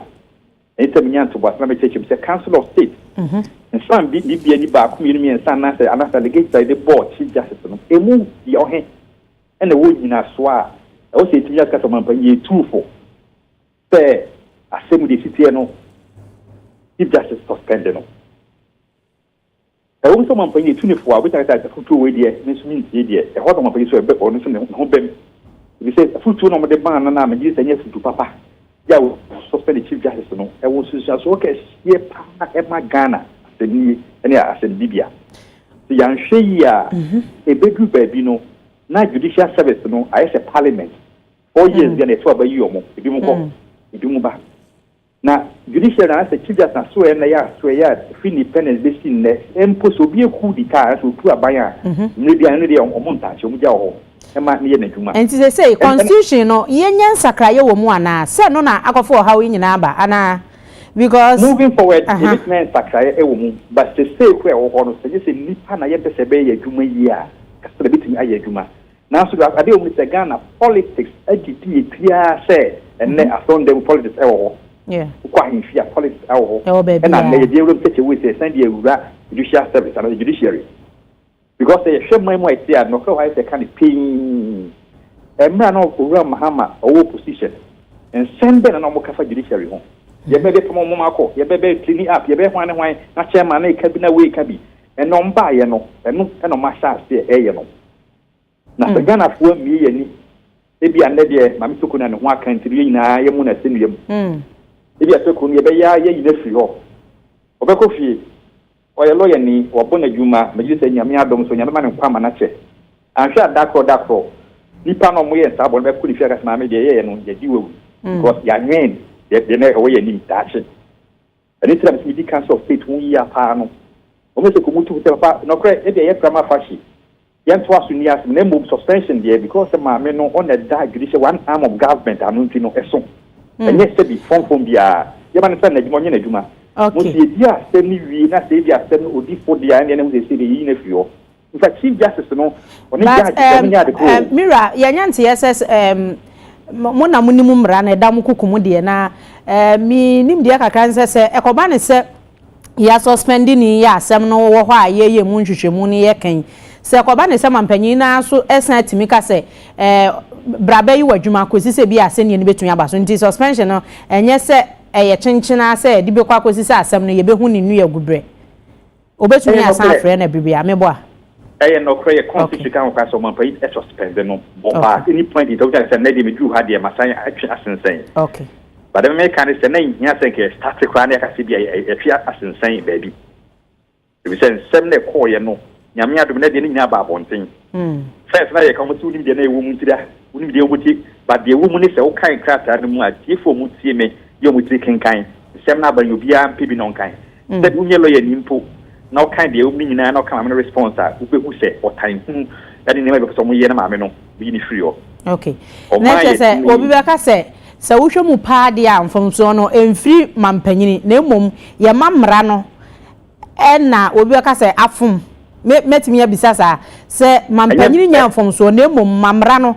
anytime nyan to boss na be check say council of state and some bi ni ba ku mi ensan na say anasa delegate by the board chief justice no emu ye ohe e na wo nyina so a e wo se tinya ka so mampa ye true for say asemu de city no chief justice suspended no e wo so mampa ye tune for a we say futu we de me so mi tie de e ho do mampa ye so e be ono so ne ho bem we say futu no mo de ban na me ji say nya futu papa ya wo suspend the chief justice no e wo so okay ye pa e ma Ghana aseni ene aseni bibia so yan hwe ya e bedu ba bi no na judicial service no ayese parliament 4 years ya na to abayi omo ebi mu ko ebi mu ba na judicial na ase chief justice so e na ya so ya independence be sin ne empo so bi eku di ka so tu abaya mmebi an no de omo ntache omo ja ho ema ne ye na dwuma enti say constitution no yenyan sakraye wo mu ana se no na akofo ha wo nyina ba ana because moving forward it means sakraye e wo mu but say ku e wo ho no say nipa na ye pese be ye dwuma yi a kasere bitimi aye dwuma na so ade o mu se Ghana politics agiti etia say enne ason dem politics e wo ho kwa hinfia politics e wo ho e na na ye dey room take we say send the ewura judicial service and the judiciary because they show my more here no how I can pin emra no owura Mahama owo position and send them no mo kafa judiciary ho ye be pomo mo mako ye be clean up ye be hwan ne hwan na chairman na ikabi na we ikabi eno mba ye no eno ma sha se ye no na Ghana fo mi ye ni ebi ande de mami soko na ne ho akantiri nyina ye mu na senuyem ebi asoko ni ye be ya ye nyina firi ho obeko fie oye lawyer ni wabona juma majise nyame adom so nyame ma ne kwa ma na che anhwa dakro nipa no mo ye sabo be kuli fia kasma me de ye no ye diwo because ya nwen ye na oye ni tache ani tira mi di council of state hu ya pa no o me se ko mutu te papa no kre e de ye drama fashi yan to asu ni as na move suspension there because ma me no on the judicial one arm of government anu nti no eso enye se bi fon bia ye ba ne sa na juma nye na juma okay dia semi wi na se dia semi odi for dia and na se dey yi na fio in fact chief justice no oni dia de ko mira ya nyante ss mo na munimu mra na da mu kukumu de na mi nim dia kakra nse se ekoba ne se ya suspending ni ya asem no wo ho a ye mu nhwehwemu ni ye kan se ekoba ne se mampanyin na so esan atimi ka se brabe yi wadwuma ko si se bi ase ne betun aba so nti suspension no enye se eye chenchena se di be kwa kosi se asem no ye be hu ni nu ya gubre obetun ya san afre na bibia mebo a eye no kre ye constitution kan kwa so man pay suspend no but any point it don't say na dey me do ha dey masan atwe asensen okay but the me kan say na nya say ke start kwa na ka se bia atwe asensen baby we say sem na call ye no nyame adom na dey ni nya ba abonten first na ye kan so ni dey na ewo mu tira uni dey obuti but dey ewo mu ni se o kan krata no mu a tifo mu tie me yo mu tiri kenkan sem na ba yo bia mpebi no kan se unye lo ye nimpo na o kan dey o mi nyina na o kan am response a wo be hu se o tan hu ya ni ne be so mu ye na ma me no bi ni free o okay na se obi be ka se wo hwe mu pa de a mfomso no emfiri mampanyini na emom ye mamra no na obi be ka se afum metimi ya bisasa se mampanyini nya mfomso na emom mamra no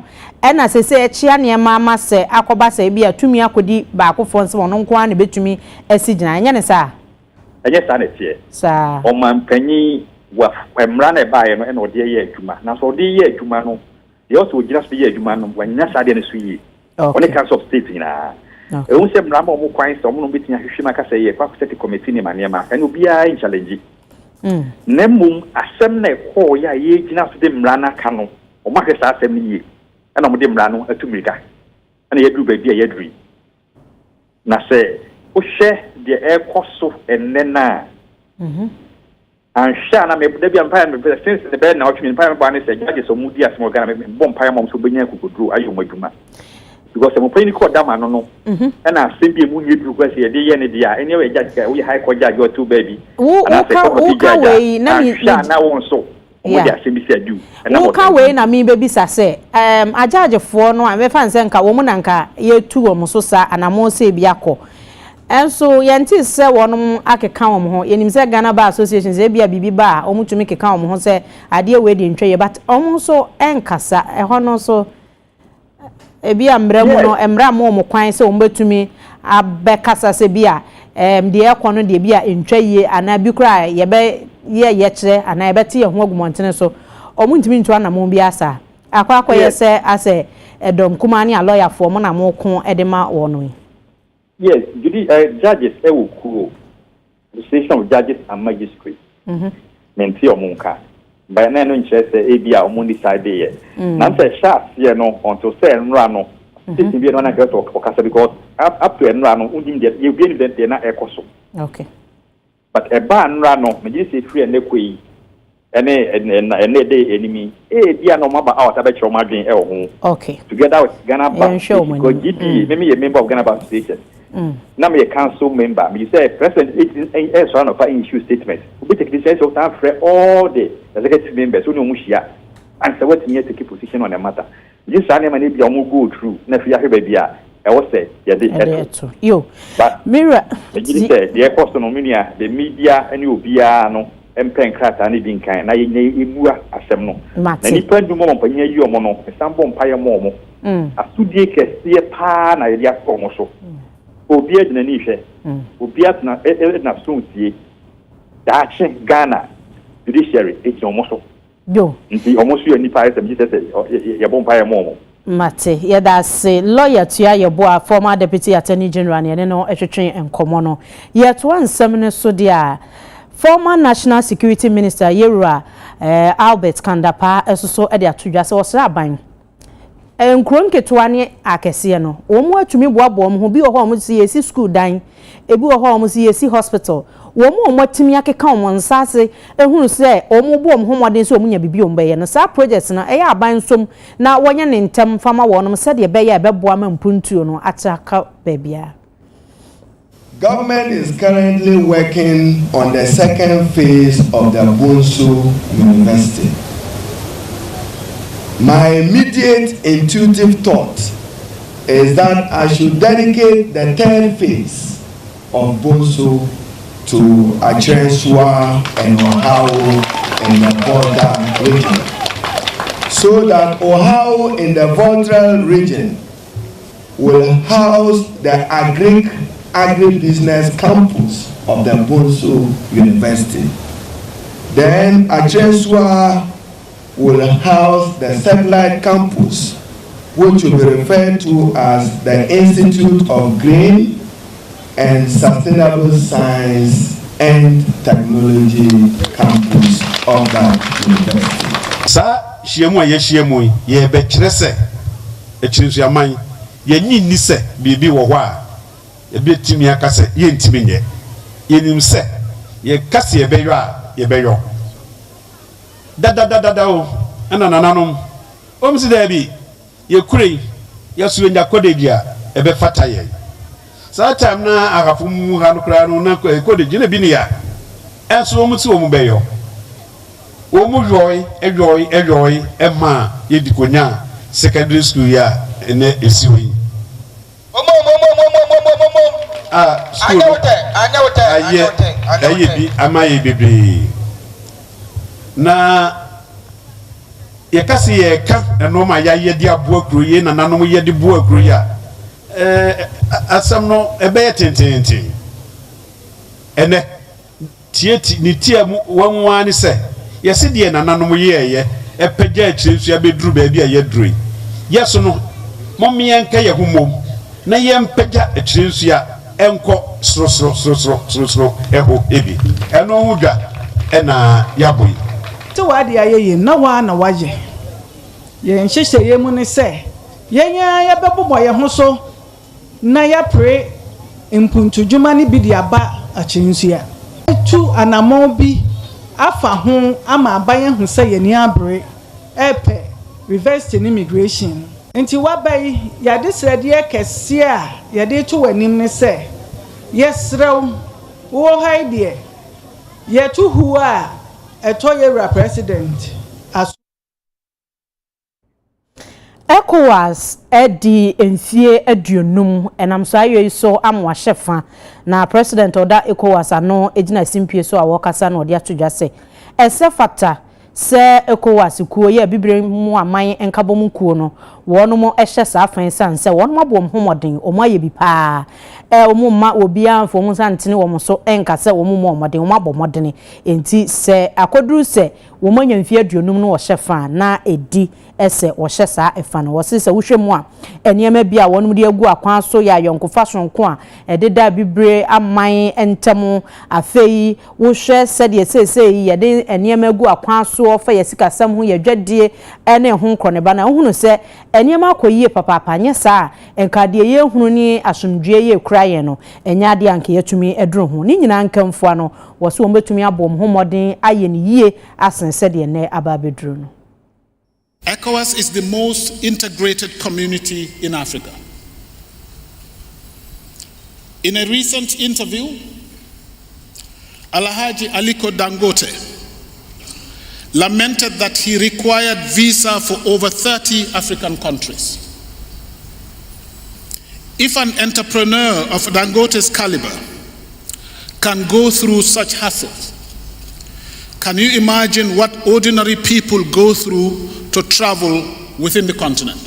na se echia ne mama se akoba se bia tumi akodi ba akofo nse wono nko an betumi asigina nya ne sa ɛnyɛ saa na tie saa ɔmanpanyin wa mmara na ɛbaeɛ no ɛna ɔde yɛ adwuma na so ɔde yɛ adwuma no deɛ ɔsɛ ogyina so yɛ adwuma no wanya saa deɛ no so yie ɔne council of state nyinaa ɛhu sɛ mmara ma ɔmo kwan sɛ ɔmo no bɛtumi ahwehwɛ mu aka sɛ yɛ kɔ akɔsɛte committee ne nneɛma ɛne obiara nchallenge na mmom asɛm na ɛkɔɔ yɛ a yɛgyina so de mmara no aka no ɔmo ahwɛ saa asɛm no yie ɛna ɔmo de mmara no atu mmirika ɛna yɛduru baabi a yɛduru na sɛ wohwɛ deɛ ɛrekɔ so ɛnnɛ no a anhwɛ na dabi mpaeɛ mepɛ since the bɛyɛ na ɔtwe mpaeɛ mebaa ne sɛ gyagye sɛ ɔmu di asɛm ɔgana mebɔ mpaeɛ ma m sɛ wobɛnya akokoduro ayɛ ɔmo adwuma because mɔpanyin ni kɔ dama no no ɛna asɛm bi emu nye duru kɔ sɛ yɛde yɛ ne deɛ a ɛne yɛ gyagye woyɛ high court judge ɔto baabi woka wei na mi na wɔn so ɔmo de asɛm bi sɛ adu woka wei na mi bɛbisa sɛ agyagefoɔ no a mɛfa nsɛ nka wɔn na nka yɛtu wɔn so sa anamo sɛ bi akɔ enso yɛnti sɛ wɔnom akeka wɔn ho yɛnim sɛ Ghana Bar Association sɛ bia bibi ba a wɔn tumi keka wɔn ho sɛ adeɛ wei de ntwɛ yɛ but wɔn so ɛnkasa ɛhɔ no so ebi amra mu no emra mo kwan sɛ wɔn betumi abɛkasa sɛ bia deɛ ɛkɔ no deɛ bia ntwɛ yie ana bi kura yɛbɛ yɛ kyerɛ ana yɛbɛte yɛ ho agumɔntene so wɔn ntumi ntu anamo bi asa akɔ yɛ sɛ asɛ ɛdɔm kuma ne a lawyer fo mo na mo ko ɛdema wɔn. Yes, judges will cool. Association of Judges and Magistrates. Menti omunka. By now, no interest ABA or Mundi side there. Now, say, sharp, no, until say and run. This will be one I got to Casa because up to and run, you get that they're not ecoso. Okay. But a ban run, Major free and equi. And a day enemy. Dear no mama out about your margin. Okay. Together with Ghana Bar show, GT, maybe a member of Ghana Bar Association. Now, a council member, you say, President, it is one of our issue statements. We take this as of time for all the executive members who know Mushia and so what's near to keep position on the matter. This animal may be a more go through. Never baby, I was say, yeah, this you. But Mirror, the economy, the media, and you be no. Pen craft and being kind. I imua assemno. Any pen do more for you mono, a sample pire momo. A studiake see a pan idea for moso. Obiad na niche, Obiat na soon see that Ghana judiciary, it's almost yo. Almost you any pirate and Jesus your bonfire momo. Mate, yeah, that's lawyer to your boy, former deputy attorney general, and no train and commono. Yet one seminar so dear. Former National Security Minister Yerua Albert Kandapa also ede atudwa se osraban enkron ketwane akese no omo atumi boabo mo bi ho mo si yesi school dan ebi ho mo si yesi hospital omo atumi akeka omo nsase ehunu se omo bo omo homoden se omo nya bibi omo be ye no sa project na eya aban som na wonye ne ntem fama wonom se de be ye beboa ma mpuntuo no ataka babia. Government is currently working on the second phase of the Bonsu University. My immediate intuitive thought is that I should dedicate the third phase of Bonsu to Achenswa and Ohau in the Volta region, so that Ohau in the Volta region will house the agribusiness campus of the Bonsu University. Then Achenswa will house the satellite campus, which will be referred to as the Institute of Green and Sustainable Science and Technology campus of that university. Sa shiemu ye shiemu ye be kyerese e kyerese aman ye nyinni se bibi wo hɔ a ye be timi aka se ye ntimi nye ye nim se ye kase ye be yo a ye be yo da o ana nananom omsi da bi ye kurei ye suwe nya kodegi a e be fata ye sa time na agafo mu ha no kra no na kodegi na bi ne ya enso omsi wo mu be yo omu joy ema ye dikonya secondary school ya ene esiwi aye bi amaye bebre na ye kasi ye ka eno ma ya ye di abo akru ye na nanom ye di bo akru ya asam no ebe ye tententen ene tieti ni tiamu wanwani se yesi die nananom yeye epagya akyire ya bedru ba bia yedru yeso no momye nka ye humom na ye mpagya akyire ya enko sro eho ebi eno hudwa ena yaboy te wade ayeye na wa na waje ye nhyehyɛ ye mu ne se yenya ya bɛbobɔ ye ho so na ya pre impuntudwuma ne bi de aba akyire tu anamon bi afa ho ama abaye hu se ye ni abre epe reverse immigration nti wabai ya de srade kese a ya de to wanim ne se yesrew wo haide ye to hu a eto ye president as ECOWAS edi enfie aduonum enam so ayo so amwa shefa na president oda ECOWAS ano ejina simpie so awokasa na odi atodwa se ese fata se ECOWAS kuo ye bibre mu aman enkabom kuo no wono mo ehye sa afan sanse wono mabom homoden omo aye bi pa omo ma obi anfo mu santene wo so enkase wo mu homoden omo abomodene enti se akoduru se wo manya mfie aduonum no wo shefa na edi ese wo hye sa efa no wo se wo hwemu a eniema bia wono de agu akwan so ya yonkofa sonko a ededa bibre aman entemu afei wo hwe se de sesei ye de eniema agu akwan so fa yesikasam ho ye dwadie ene ho krone ba na hunu se eniema akoyie papa nye sa enkade ye hunu ni asomdwe ye kraye no enya de anke yatumi eduro ho ni nyina nkamfo no wo se wo betumi abom homoden aye ni yie asense de ne ababeduro no. ECOWAS is the most integrated community in Africa. In a recent interview, Alhaji Aliko Dangote lamented that he required visa for over 30 African countries. If an entrepreneur of Dangote's caliber can go through such hassles, can you imagine what ordinary people go through to travel within the continent?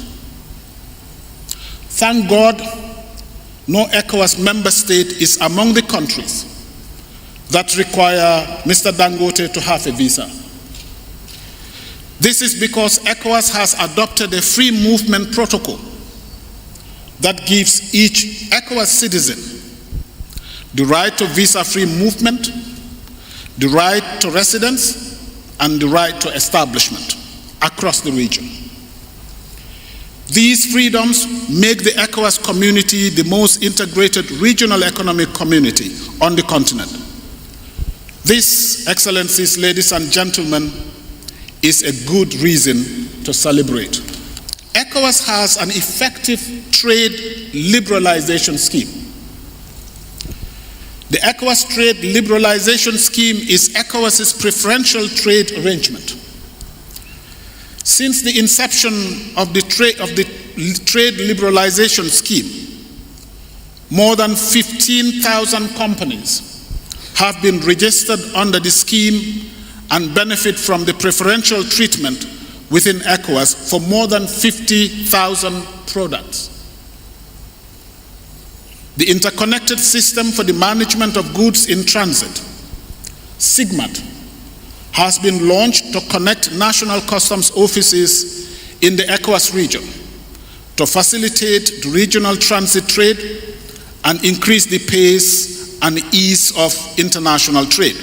Thank God, no ECOWAS member state is among the countries that require Mr. Dangote to have a visa. This is because ECOWAS has adopted a free movement protocol that gives each ECOWAS citizen the right to visa-free movement, the right to residence, and the right to establishment across the region. These freedoms make the ECOWAS community the most integrated regional economic community on the continent. This, Excellencies, ladies and gentlemen, is a good reason to celebrate. ECOWAS has an effective trade liberalization scheme. The ECOWAS trade liberalization scheme is ECOWAS's preferential trade arrangement. Since the inception of the trade liberalization scheme, more than 15,000 companies have been registered under the scheme and benefit from the preferential treatment within ECOWAS for more than 50,000 products. The Interconnected System for the Management of Goods in Transit, SIGMAT, has been launched to connect national customs offices in the ECOWAS region to facilitate the regional transit trade and increase the pace and ease of international trade.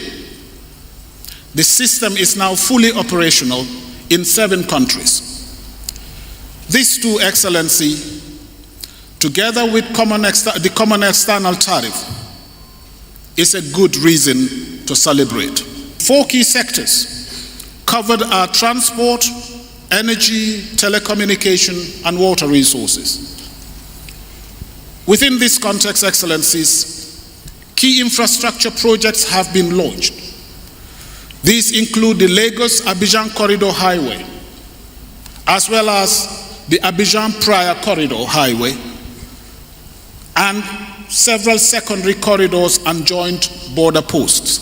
The system is now fully operational in 7 countries. These two, Excellency, together with the common external tariff, is a good reason to celebrate. 4 key sectors covered are transport, energy, telecommunication, and water resources. Within this context, Excellencies, key infrastructure projects have been launched. These include the Lagos-Abidjan Corridor Highway, as well as the Abidjan-Praia Corridor Highway, and several secondary corridors and joint border posts.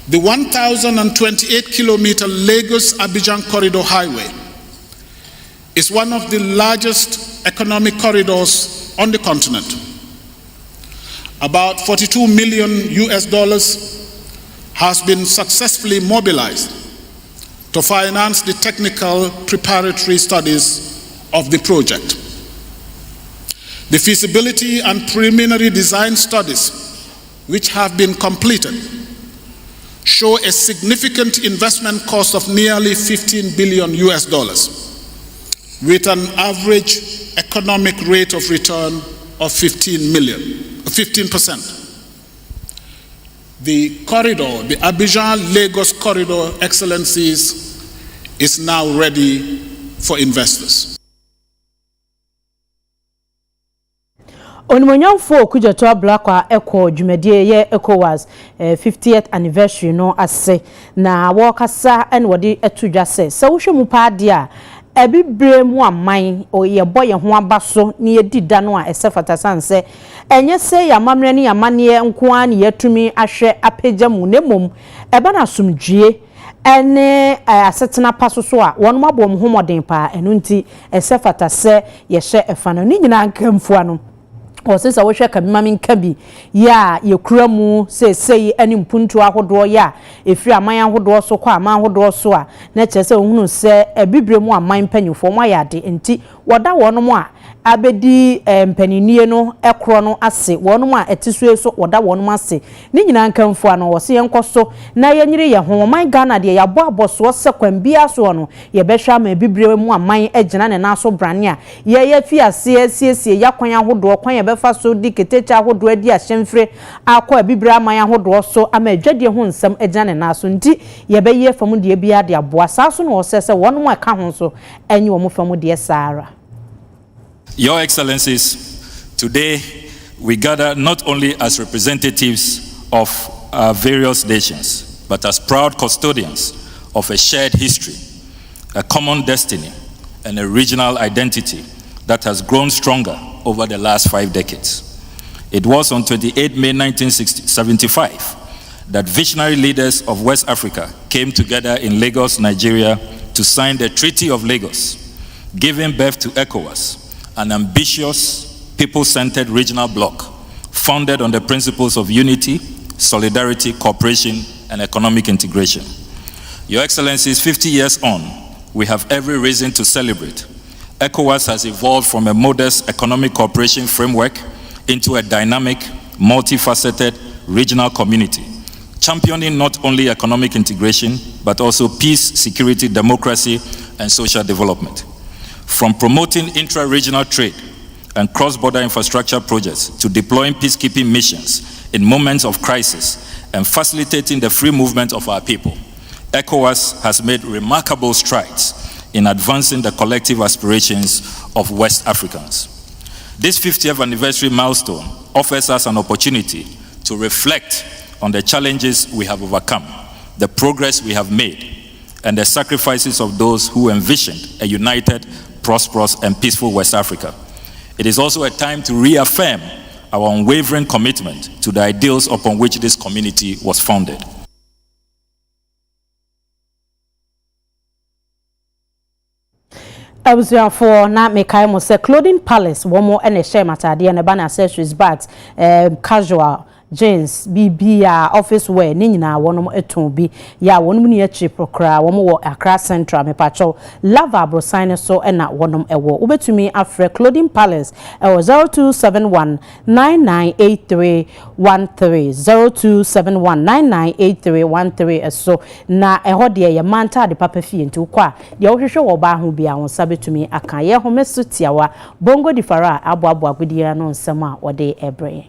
The 1,028-kilometer Lagos-Abidjan Corridor Highway is one of the largest economic corridors on the continent. about 42 million US dollars, has been successfully mobilized to finance the technical preparatory studies of the project. The feasibility and preliminary design studies, which have been completed, show a significant investment cost of nearly 15 billion US dollars, with an average economic rate of return of 15%. The corridor, the Abidjan-Lagos Corridor, Excellencies, is now ready for investors. Onimonyamfo kujato blakwa eko dwumadie ye ECOWAS 50th anniversary no ase na wokasa en wode etudwa se wohwe mu paade a ebibre mu aman oye boye ho abaso ne yedida no a esefata sanse enye se yamamre ne yamane nko an yatumi ahwe apagya mu nemom eba na sumdwie ene asetena paso so a wonmo abom homoden pa enu nti esefata se yehye efano ni nyina nkamfu ano o se sa wo hwe kabimami nkabi ya yekuramu sei ani mpuntu ahodo ya efiri aman ahodo so kwa aman ahodo so a na kyese ohunu se ebibremu aman panyufo mo yade enti woda wonom a abedi mpaninie no ekro no ase wonom a etisue so woda wonom ase ni nyina nkamfu ano wo se yenkoso na yenyire ye ho man Ghana de yabo aboso se kwambia so no ye behwa ma ebibremu aman agina ne na so brane a ye fi ase asiesie yakwan ahodo kwan ye befa so diketecha ahodo adi ahyemfre akọ ebibra aman ahodo so ama adwade ho nsam agina ne na so nti ye beye fam de bia de aboa sa so no wo se wonom aka ho so enyi wo mo fam de saara. Your Excellencies, today we gather not only as representatives of our various nations, but as proud custodians of a shared history, a common destiny, and a regional identity that has grown stronger over the last 5 decades. It was on 28 May 1975 that visionary leaders of West Africa came together in Lagos, Nigeria, to sign the Treaty of Lagos, giving birth to ECOWAS, an ambitious, people-centered regional bloc founded on the principles of unity, solidarity, cooperation, and economic integration. Your Excellencies, 50 years on, we have every reason to celebrate. ECOWAS has evolved from a modest economic cooperation framework into a dynamic, multifaceted regional community, championing not only economic integration, but also peace, security, democracy, and social development. From promoting intra-regional trade and cross-border infrastructure projects to deploying peacekeeping missions in moments of crisis and facilitating the free movement of our people, ECOWAS has made remarkable strides in advancing the collective aspirations of West Africans. This 50th anniversary milestone offers us an opportunity to reflect on the challenges we have overcome, the progress we have made, and the sacrifices of those who envisioned a united, prosperous, and peaceful West Africa. It is also a time to reaffirm our unwavering commitment to the ideals upon which this community was founded. For na mekai mo se clothing palace womo ene share matade and ban accessories bags casual jeans bibia office wear ni nyina wonom eton bi ya wonom ni achi prokra womo wo Accra Central me pacho lava bro sign so na wonom ewo ubetumi afre clothing palace 0271998313 0271998313 so na eho de ye manta de papa fie nti kwa de wo hwehwe wo ba ho bia won sabetumi aka ye ho meso tiawa bongo di fara abo agudie no nsema wode ebre.